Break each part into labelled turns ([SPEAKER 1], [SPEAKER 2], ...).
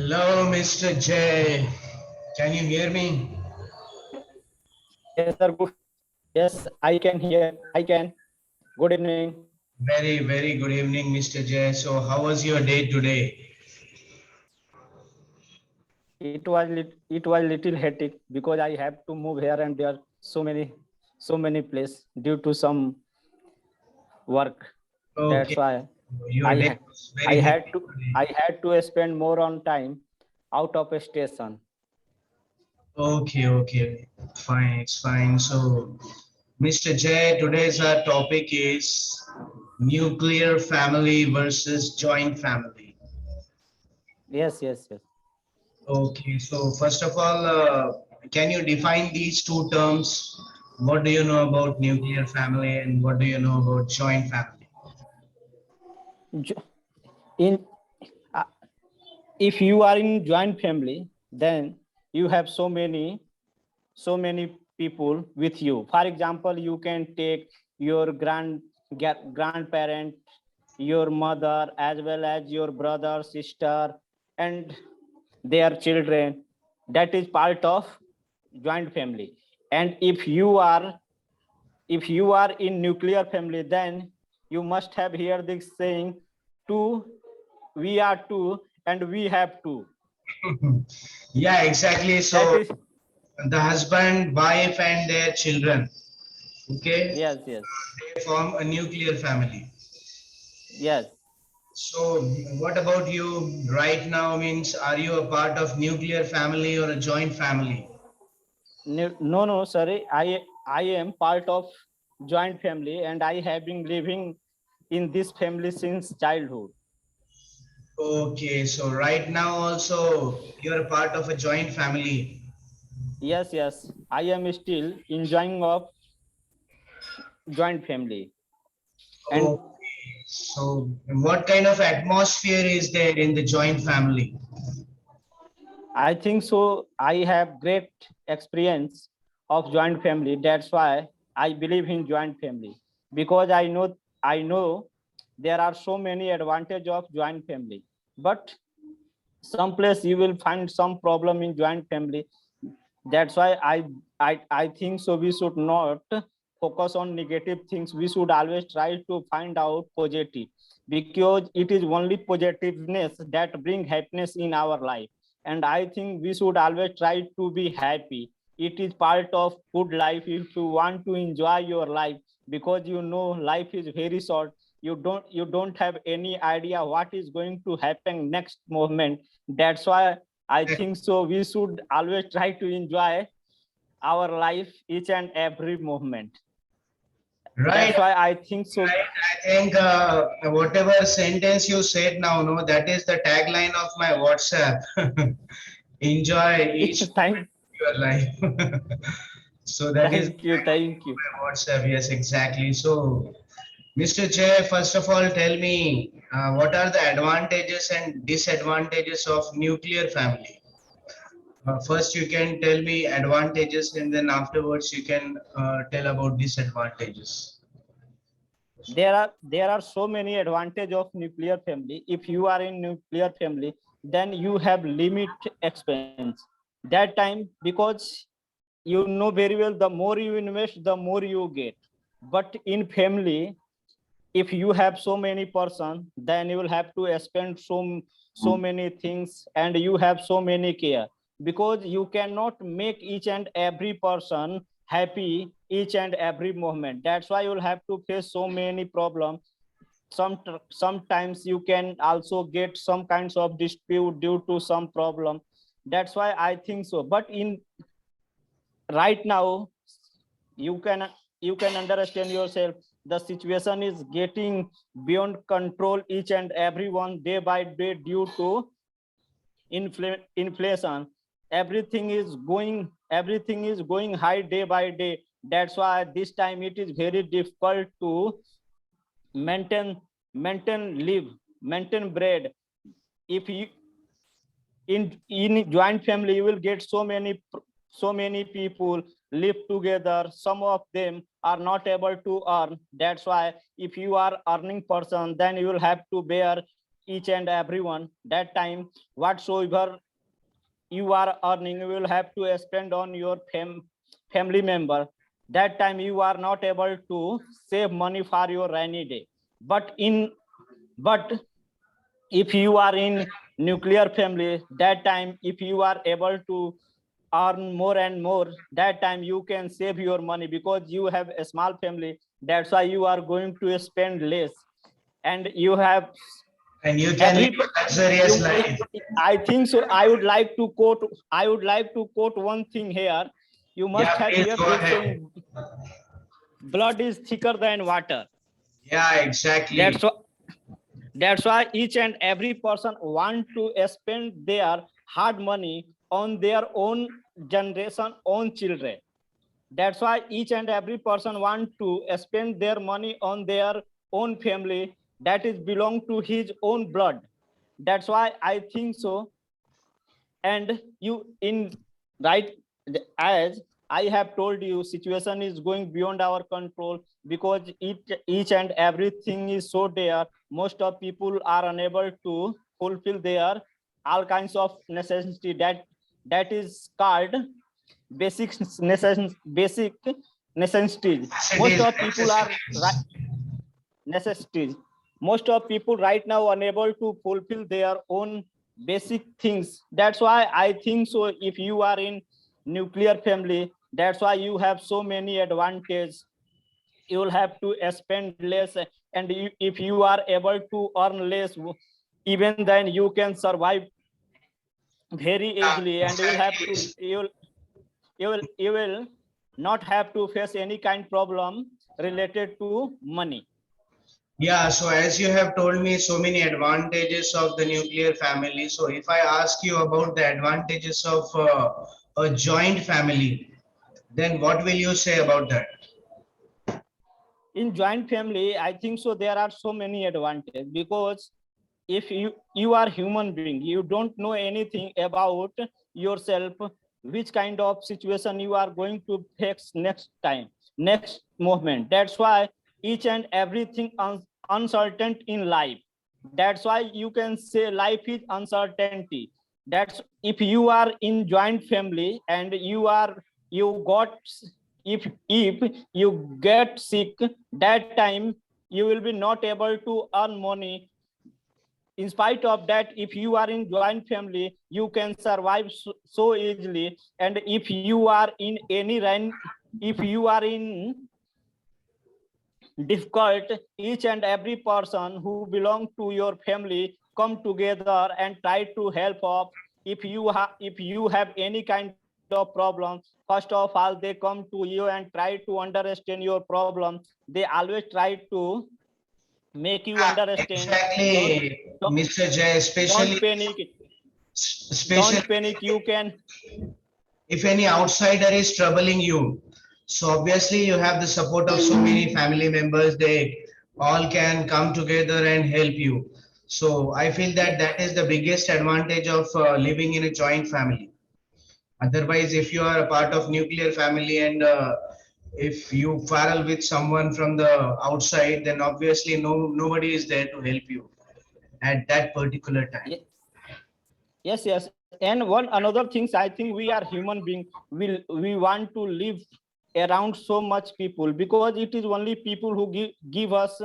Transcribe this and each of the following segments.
[SPEAKER 1] Hello, Mr. J. Can you hear me?
[SPEAKER 2] Yes, sir. Yes, I can hear. I can. Good evening.
[SPEAKER 1] Very, very good evening, Mr. J. So, how was your day today?
[SPEAKER 2] It was little hectic because I have to move here and there so many places due to some work. That's
[SPEAKER 1] Okay,
[SPEAKER 2] why
[SPEAKER 1] your
[SPEAKER 2] I
[SPEAKER 1] day
[SPEAKER 2] ha-
[SPEAKER 1] was
[SPEAKER 2] I
[SPEAKER 1] very
[SPEAKER 2] had
[SPEAKER 1] hectic
[SPEAKER 2] to
[SPEAKER 1] today.
[SPEAKER 2] I had to spend more on time out of a station.
[SPEAKER 1] Okay, fine, it's fine. So, Mr. J, today's our topic is nuclear family versus joint family.
[SPEAKER 2] Yes.
[SPEAKER 1] Okay, so first of all, can you define these two terms? What do you know about nuclear family and what do you know about joint family?
[SPEAKER 2] Jo- In uh, if you are in joint family, then you have so many people with you. For example, you can take your grandparent, your mother, as well as your brother, sister, and their children. That is part of joint family. And if you are in nuclear family, then you must have heard this saying, two, we are two, and we have two.
[SPEAKER 1] Yeah, exactly.
[SPEAKER 2] That
[SPEAKER 1] So
[SPEAKER 2] is
[SPEAKER 1] the husband, wife, and their children, okay,
[SPEAKER 2] yes,
[SPEAKER 1] they form a nuclear family.
[SPEAKER 2] yes.
[SPEAKER 1] So what about you right now? Means are you a part of nuclear family or a joint family?
[SPEAKER 2] No, sorry. I am part of joint family, and I have been living in this family since childhood.
[SPEAKER 1] Okay, so right now also you're a part of a joint family.
[SPEAKER 2] Yes. I am still enjoying of joint family, and
[SPEAKER 1] Okay, so what kind of atmosphere is there in the joint family?
[SPEAKER 2] I think so. I have great experience of joint family. That's why I believe in joint family, because I know there are so many advantage of joint family, but some place you will find some problem in joint family. That's why I think so we should not focus on negative things. We should always try to find out positive, because it is only positiveness that bring happiness in our life. And I think we should always try to be happy. It is part of good life if you want to enjoy your life, because life is very short. You don't have any idea what is going to happen next moment. That's why I think so we should always try to enjoy our life each and every moment.
[SPEAKER 1] Right,
[SPEAKER 2] That's why I think so.
[SPEAKER 1] right. I think whatever sentence you said now, no, that is the tagline of my WhatsApp. Enjoy each
[SPEAKER 2] thank
[SPEAKER 1] moment of your life. So that is the
[SPEAKER 2] thank you
[SPEAKER 1] tagline
[SPEAKER 2] thank
[SPEAKER 1] of
[SPEAKER 2] you
[SPEAKER 1] my WhatsApp. Yes, exactly. So, Mr. Jay, first of all, tell me what are the advantages and disadvantages of nuclear family? First, you can tell me advantages, and then afterwards, you can tell about disadvantages.
[SPEAKER 2] There are so many advantage of nuclear family. If you are in nuclear family, then you have limit expense that time, because you know very well, the more you invest, the more you get. But in family, if you have so many person, then you will have to spend so many things, and you have so many care, because you cannot make each and every person happy each and every moment. That's why you'll have to face so many problems. Sometimes you can also get some kinds of dispute due to some problem. That's why I think so. But in right now, you can you can understand yourself, the situation is getting beyond control each and everyone day by day due to inflation. Everything is going high day by day. That's why this time it is very difficult to maintain live, maintain bread. If you in joint family, you will get so many people live together. Some of them are not able to earn. That's why if you are earning person, then you will have to bear each and everyone. That time, whatsoever you are earning, you will have to spend on your family member. That time you are not able to save money for your rainy day. But if you are in nuclear family, that time if you are able to earn more and more, that time you can save your money because you have a small family. That's why you are going to spend less, and you have
[SPEAKER 1] And you can live
[SPEAKER 2] every
[SPEAKER 1] a luxurious life.
[SPEAKER 2] I think so. I would like to quote one thing here. You
[SPEAKER 1] Yeah,
[SPEAKER 2] must have
[SPEAKER 1] please
[SPEAKER 2] heard
[SPEAKER 1] go
[SPEAKER 2] this
[SPEAKER 1] ahead.
[SPEAKER 2] saying, blood is thicker than water.
[SPEAKER 1] Yeah, exactly.
[SPEAKER 2] That's why that's why each and every person want to spend their hard money on their own generation, own children. That's why each and every person want to spend their money on their own family that is belong to his own blood. That's why I think so. And you in right, as I have told you, situation is going beyond our control because each and everything is so there. Most of people are unable to fulfill their all kinds of necessity that is called basic necessities. Most
[SPEAKER 1] Necessities,
[SPEAKER 2] of people are
[SPEAKER 1] necessities.
[SPEAKER 2] necessities. Most of people right now unable to fulfill their own basic things. That's why I think so. If you are in nuclear family, that's why you have so many advantages. You will have to spend less, and if you are able to earn less, even then you can survive very
[SPEAKER 1] Yeah,
[SPEAKER 2] easily, and you will have
[SPEAKER 1] exactly.
[SPEAKER 2] to you will not have to face any kind problem related to money.
[SPEAKER 1] Yeah, so as you have told me so many advantages of the nuclear family, so if I ask you about the advantages of a joint family, then what will you say about that?
[SPEAKER 2] In joint family, I think so there are so many advantages because if you are human being, you don't know anything about yourself, which kind of situation you are going to face next time, next moment. That's why each and everything uncertain in life. That's why you can say life is uncertainty. That's if you are in joint family and you got, if you get sick, that time you will be not able to earn money. In spite of that, if you are in joint family, you can survive so easily. And if you are in any run, if you are in difficult, each and every person who belong to your family come together and try to help up. If you have any kind of problem, first of all they come to you and try to understand your problem. They always try to make you understand. don't
[SPEAKER 1] Exactly,
[SPEAKER 2] don't,
[SPEAKER 1] Mr. Jay,
[SPEAKER 2] don't
[SPEAKER 1] especially
[SPEAKER 2] panic.
[SPEAKER 1] especially
[SPEAKER 2] Don't panic, you can.
[SPEAKER 1] if any outsider is troubling you. So obviously you have the support of so many family members. They all can come together and help you. So I feel that that is the biggest advantage of living in a joint family. Otherwise, if you are a part of nuclear family and if you quarrel with someone from the outside, then obviously nobody is there to help you at that particular time.
[SPEAKER 2] Yes, and one another things, I think we are human being. We want to live around so much people because it is only people who give us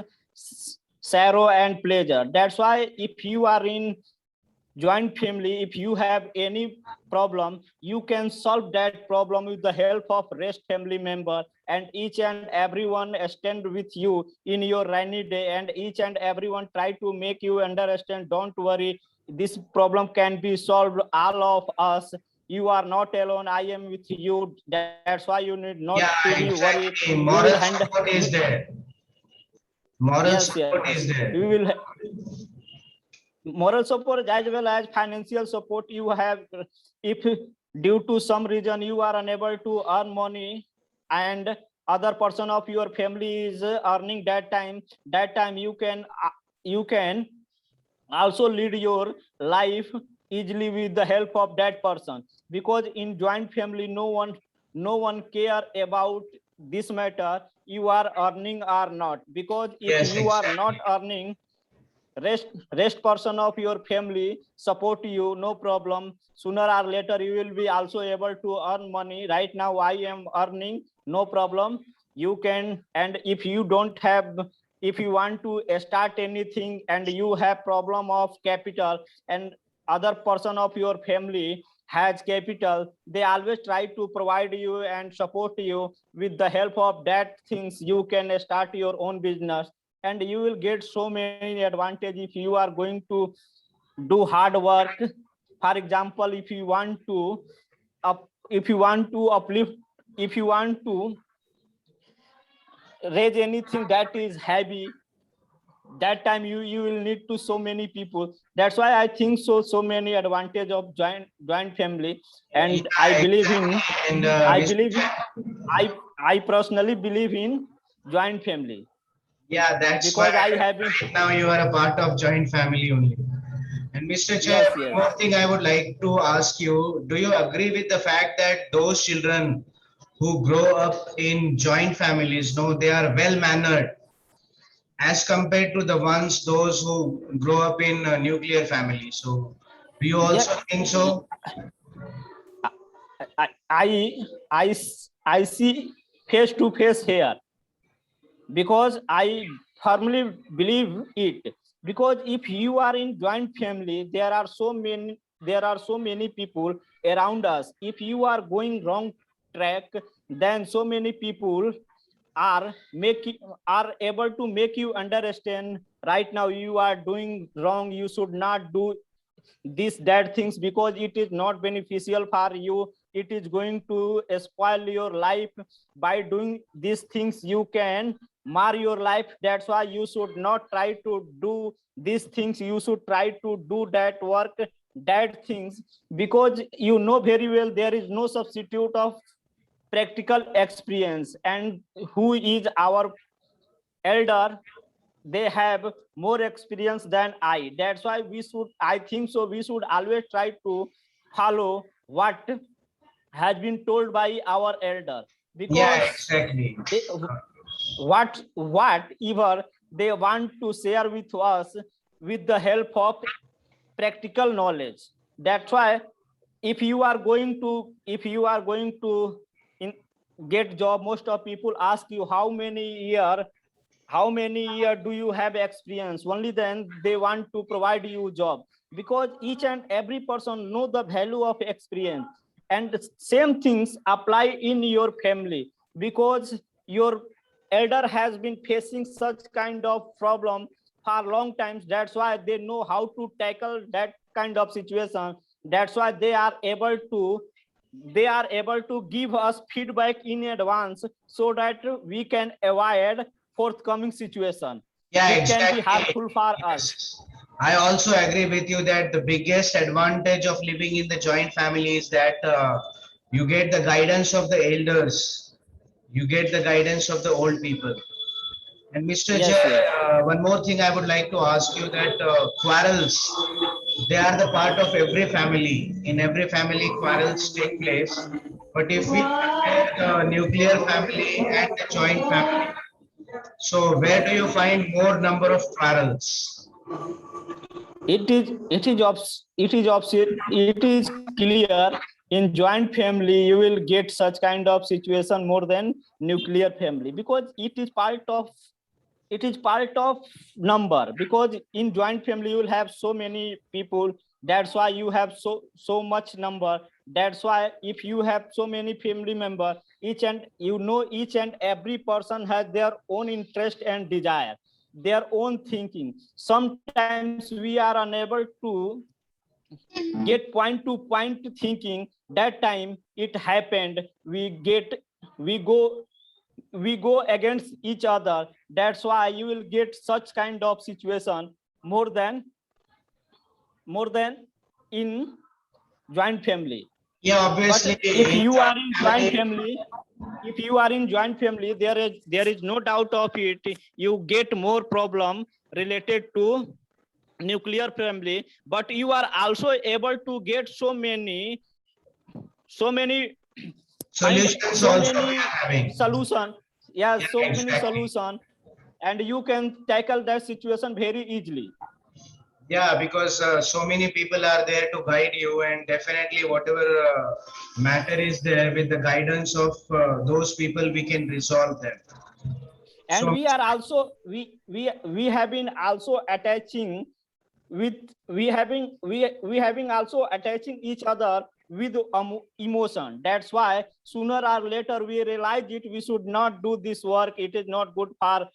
[SPEAKER 2] sorrow and pleasure. That's why if you are in joint family, if you have any problem, you can solve that problem with the help of rest family member, and each and everyone stand with you in your rainy day, and each and everyone try to make you understand, don't worry, this problem can be solved, all of us. You are not alone, I am with you. That's why you need not to
[SPEAKER 1] Yeah,
[SPEAKER 2] be worried.
[SPEAKER 1] exactly.
[SPEAKER 2] We will
[SPEAKER 1] Moral
[SPEAKER 2] handle
[SPEAKER 1] support is there. Moral
[SPEAKER 2] yes,
[SPEAKER 1] support
[SPEAKER 2] yes,
[SPEAKER 1] is
[SPEAKER 2] we
[SPEAKER 1] there.
[SPEAKER 2] will moral support as well as financial support you have. If due to some reason you are unable to earn money and other person of your family is earning, that time you can also lead your life easily with the help of that person, because in joint family no one care about this matter, you are earning or not. Because if
[SPEAKER 1] Yes,
[SPEAKER 2] you are
[SPEAKER 1] exactly.
[SPEAKER 2] not earning, rest person of your family support you, no problem. Sooner or later you will be also able to earn money. Right now I am earning, no problem. You can, and if you don't have, if you want to start anything and you have problem of capital and other person of your family has capital, they always try to provide you and support you. With the help of that things you can start your own business, and you will get so many advantage if you are going to do hard work. For example, if you want to if you want to uplift, if you want to raise anything that is heavy, that time you will need to so many people. That's why I think so many advantage of joint family. And I
[SPEAKER 1] Yeah,
[SPEAKER 2] believe in,
[SPEAKER 1] exactly. And
[SPEAKER 2] I believe in, I personally believe in joint family
[SPEAKER 1] yeah, that's why
[SPEAKER 2] because I have been.
[SPEAKER 1] right now you are a part of joint family only. And Mr. Chair,
[SPEAKER 2] Yes,
[SPEAKER 1] one
[SPEAKER 2] yes.
[SPEAKER 1] more thing I would like to ask you, do you agree with the fact that those children who grow up in joint families, no, they are well mannered as compared to the ones those who grow up in a nuclear family? So do you
[SPEAKER 2] Yeah,
[SPEAKER 1] also think so?
[SPEAKER 2] I I I, I see face to face here because I firmly believe it. Because if you are in joint family, there are so many people around us. If you are going wrong track, then so many people are making, are able to make you understand right now you are doing wrong, you should not do these bad things because it is not beneficial for you, it is going to spoil your life. By doing these things you can mar your life. That's why you should not try to do these things, you should try to do that work, that things, because you know very well there is no substitute of practical experience. And who is our elder, they have more experience than I. That's why we should, I think so, we should always try to follow what has been told by our elder,
[SPEAKER 1] Yeah,
[SPEAKER 2] because
[SPEAKER 1] exactly.
[SPEAKER 2] they, whatever they want to share with us with the help of practical knowledge. That's why if you are going to, if you are going to in, get job, most of people ask you how many year do you have experience, only then they want to provide you job, because each and every person know the value of experience. And the same things apply in your family, because your elder has been facing such kind of problem for long times. That's why they know how to tackle that kind of situation. That's why they are able to give us feedback in advance so that we can avoid forthcoming situation
[SPEAKER 1] Yeah,
[SPEAKER 2] which can be
[SPEAKER 1] exactly.
[SPEAKER 2] harmful for us.
[SPEAKER 1] Yes. I also agree with you that the biggest advantage of living in the joint family is that you get the guidance of the elders, you get the guidance of the old people. And Mr. Jay,
[SPEAKER 2] Yes, yes.
[SPEAKER 1] one more thing I would like to ask you that quarrels, they are the part of every family. In every family, quarrels take place. But if we compare the nuclear family and the joint family, so where do you find more number of quarrels?
[SPEAKER 2] It is clear in joint family you will get such kind of situation more than nuclear family, because it is part of number. Because in joint family you will have so many people, that's why you have so much number. That's why if you have so many family member, each and you know each and every person has their own interest and desire, their own thinking. Sometimes we are unable to get point to point thinking. That time it happened, we go we go against each other. That's why you will get such kind of situation more than in joint family.
[SPEAKER 1] Yeah,
[SPEAKER 2] But
[SPEAKER 1] obviously,
[SPEAKER 2] if
[SPEAKER 1] in
[SPEAKER 2] you are
[SPEAKER 1] joint
[SPEAKER 2] in joint
[SPEAKER 1] family,
[SPEAKER 2] family, if you are in joint family, there is no doubt of it, you get more problem related to nuclear family, but you are also able to get so many find
[SPEAKER 1] solutions
[SPEAKER 2] so
[SPEAKER 1] also we
[SPEAKER 2] many
[SPEAKER 1] are having.
[SPEAKER 2] solution. Yeah,
[SPEAKER 1] Yeah,
[SPEAKER 2] so many
[SPEAKER 1] exactly.
[SPEAKER 2] solution, and you can tackle that situation very easily.
[SPEAKER 1] Yeah, because so many people are there to guide you, and definitely whatever matter is there, with the guidance of those people, we can resolve them.
[SPEAKER 2] And
[SPEAKER 1] So
[SPEAKER 2] we are also we have been also attaching with we having also attaching each other with emotion. That's why sooner or later we realize it, we should not do this work, it is not good for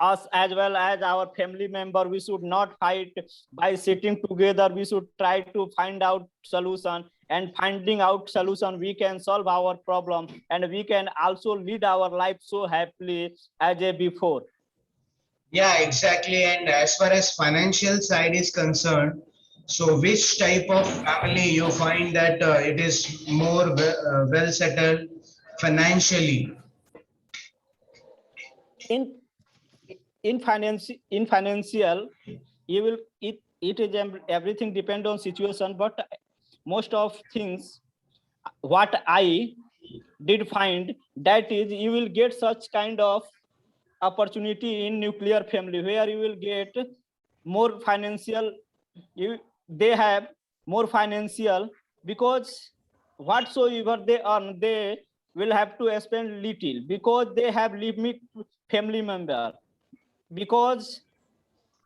[SPEAKER 2] us as well as our family member. We should not fight. By sitting together we should try to find out solution, and finding out solution we can solve our problem, and we can also lead our life so happily as a before.
[SPEAKER 1] yeah, exactly. And as far as financial side is concerned, so which type of family you find that it is more well settled financially?
[SPEAKER 2] in in financial, you will it is everything depend on situation, but most of things what I did find, that is you will get such kind of opportunity in nuclear family where you will get more financial, you they have more financial, because whatsoever they earn they will have to spend little, because they have limit family member, because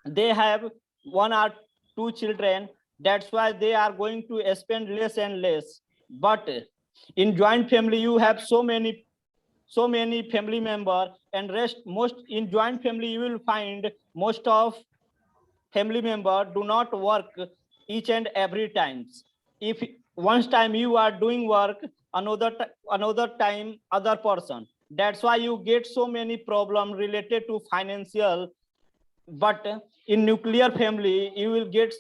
[SPEAKER 2] they have one or two children. That's why they are going to spend less and less. But in joint family you have so many family member, and rest most in joint family you will find most of family member do not work each and every times. If once time you are doing work, another time other person. That's why you get so many problem related to financial. But in nuclear family you will get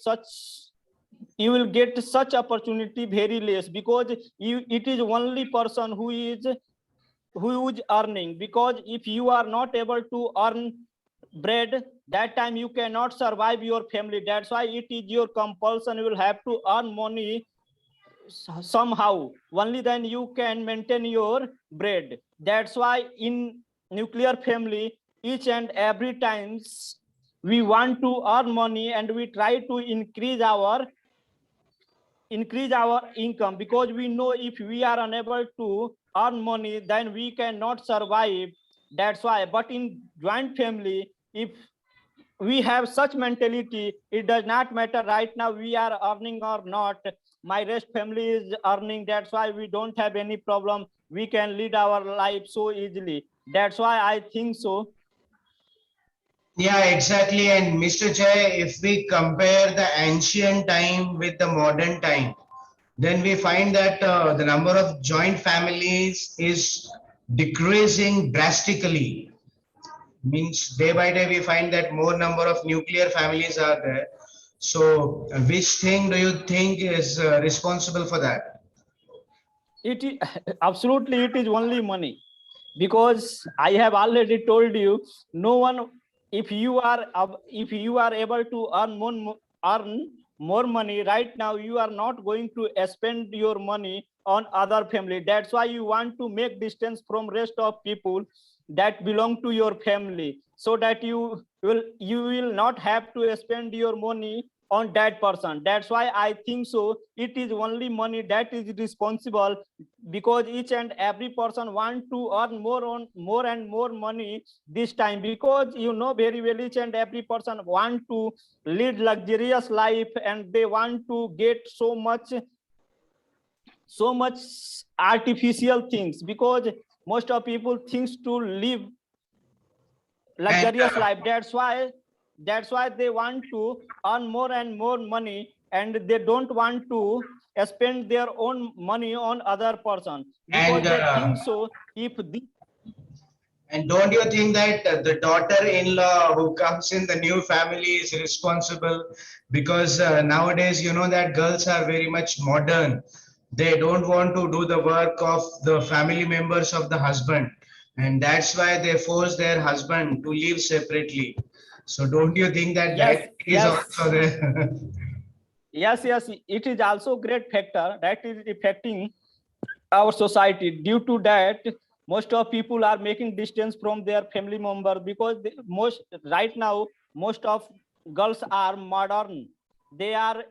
[SPEAKER 2] such opportunity very less, because it is only person who is earning. Because if you are not able to earn bread, that time you cannot survive your family. That's why it is your compulsion, you will have to earn money somehow, only then you can maintain your bread. That's why in nuclear family each and every times we want to earn money, and we try to increase our income, because we know if we are unable to earn money then we cannot survive. That's why. But in joint family, if we have such mentality, it does not matter right now we are earning or not, my rest family is earning, that's why we don't have any problem, we can lead our life so easily. That's why I think so.
[SPEAKER 1] Yeah, exactly. And Mr. Jay, if we compare the ancient time with the modern time, then we find that the number of joint families is decreasing drastically. Means day by day we find that more number of nuclear families are there. So, which thing do you think is responsible for that?
[SPEAKER 2] It is absolutely, it is only money, because I have already told you, no one, if you are able to earn more money right now, you are not going to spend your money on other family. That's why you want to make distance from rest of people that belong to your family, so that you will not have to spend your money on that person. That's why I think so, it is only money that is responsible, because each and every person want to earn more and more money this time, because you know very well each and every person want to lead luxurious life, and they want to get so much artificial things, because most of people thinks to live
[SPEAKER 1] And
[SPEAKER 2] luxurious life. That's why they want to earn more and more money, and they don't want to spend their own money on other person, because
[SPEAKER 1] and
[SPEAKER 2] they think so if this.
[SPEAKER 1] and don't you think that the daughter-in-law who comes in the new family is responsible? Because nowadays, you know that girls are very much modern. They don't want to do the work of the family members of the husband, and that's why they force their husband to live separately. So don't you think that
[SPEAKER 2] Yes,
[SPEAKER 1] that is also
[SPEAKER 2] yes,
[SPEAKER 1] there?
[SPEAKER 2] yes, it is also great factor that is affecting our society. Due to that, most of people are making distance from their family member, because most right now most of girls are modern. they are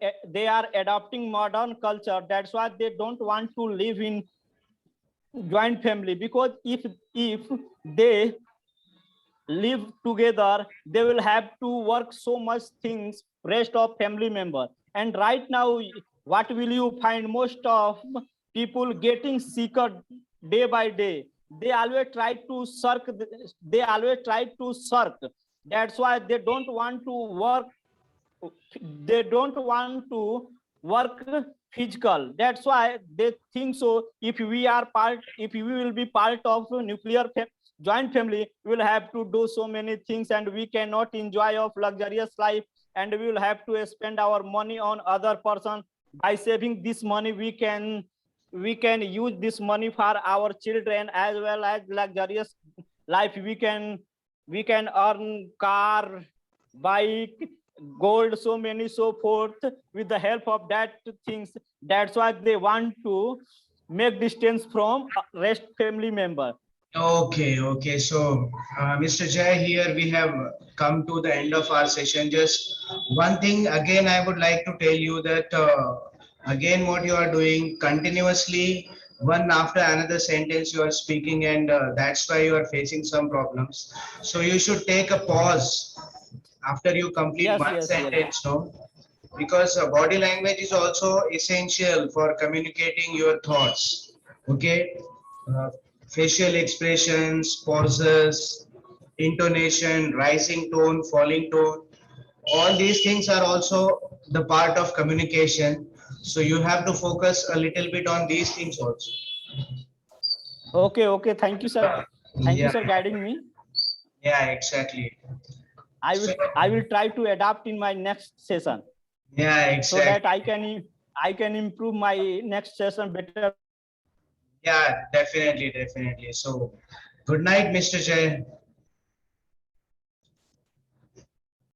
[SPEAKER 2] adopting modern culture. That's why they don't want to live in joint family, because if they live together, they will have to work so much things rest of family member. And right now, what will you find? Most of people getting sicker day by day. They always try to shirk. They always try to shirk. That's why they don't want to work. They don't want to work physical. That's why they think so. If we will be part of nuclear joint family, we will have to do so many things, and we cannot enjoy of luxurious life, and we will have to spend our money on other person. By saving this money, we can use this money for our children as well as luxurious life. We can earn car, bike, gold, so many, so forth, with the help of that things. That's why they want to make distance from rest family member.
[SPEAKER 1] Okay, okay. So, Mr. Jay, here we have come to the end of our session. Just one thing again, I would like to tell you that again, what you are doing continuously, one after another sentence you are speaking, and that's why you are facing some problems. So, you should take a pause after you complete
[SPEAKER 2] Yes,
[SPEAKER 1] one
[SPEAKER 2] yes, yes.
[SPEAKER 1] sentence, no? Because body language is also essential for communicating your thoughts. Okay, uh, facial expressions, pauses, intonation, rising tone, falling tone, all these things are also the part of communication. So you have to focus a little bit on these things also.
[SPEAKER 2] Okay, okay. Thank you, sir. Thank you,
[SPEAKER 1] Yeah,
[SPEAKER 2] sir, guiding me.
[SPEAKER 1] yeah, exactly. So,
[SPEAKER 2] I will try to adapt in my next session,
[SPEAKER 1] yeah,
[SPEAKER 2] so that
[SPEAKER 1] exactly.
[SPEAKER 2] I can improve my next session better.
[SPEAKER 1] Yeah, definitely, definitely. So, good night, Mr. Jay.